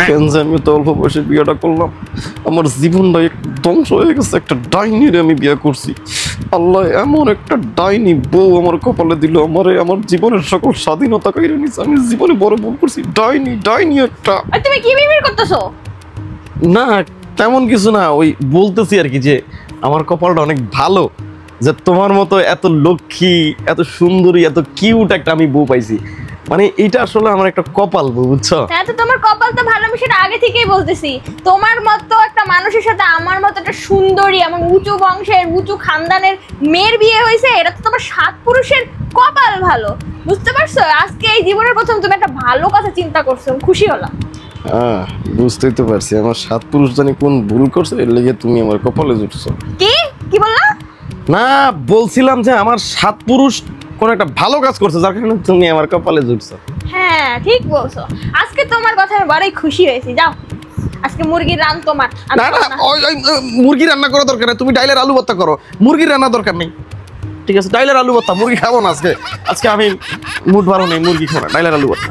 কেন যে আমি তো অল্প বয়সে বিয়েটা করলাম, আমার জীবনটা ধ্বংস হয়ে গেছে। একটা ডাইনিরে আমি বিয়ে করছি। আল্লাহ এমন একটা ডাইনি বউ আমার কপালে দিল, আমার জীবনের সকল স্বাধীনতা কেড়ে নিছে। আমি জীবনে বড় ভুল করছি। ডাইনি ডাইনি একটা। তুমি কি বিড়বিড় করতেছো? না তেমন কিছু না, ওই বলতেছি আর কি যে আমার কপালটা অনেক ভালো যে তোমার মতো এত লক্ষ্মী, এত সুন্দরী, এত কিউট একটা আমি বউ পাইছি। মানে এটা আসলে আমার একটা কপাল বউ, বুঝছো? হ্যাঁ, তো তোমার কপাল তো ভালো, আমি সেটা আগে থেকেই বলতেছি। তোমার মতো একটা মানুষের সাথে আমার মতো একটা সুন্দরী, এমন উঁচু বংশের, উঁচু খানদানের মেয়ের বিয়ে হয়েছে, এটা তো তোমার 7 পুরুষের কপাল ভালো। বুঝতে পারছো? আজকে এই জীবনের প্রথম তুমি একটা ভালো কথা চিন্তা করছো, খুশি হলাম। হ্যাঁ বুঝতেই তো পারছি, আমার 7 পুরুষ জানি কোন ভুল করছে, এর লেগে তুমি আমার কপালে জুটছো। কি কি বললা? না বলছিলাম যে আমার 7 পুরুষ কোন একটা ভালো কাজ করছে, যার কারণে তুমি আমার কপালে জুটছো। হ্যাঁ ঠিক বলছো, আজকে তোমার কথা আমি বড়ই খুশি হয়েছি। যাও, আজকে মুরগির রান তোমার। না না, মুরগি রান্না করা দরকার নেই, তুমি ডাইলের আলু ভর্তা করো, মুরগির রান্না দরকার নেই। ঠিক আছে, ডাইলের আলু ভর্তা, মুরগি খাবো না আজকে। আজকে আমি মুড ভালো নেই, মুরগি খাবো না, ডাইলের আলু ভর্তা।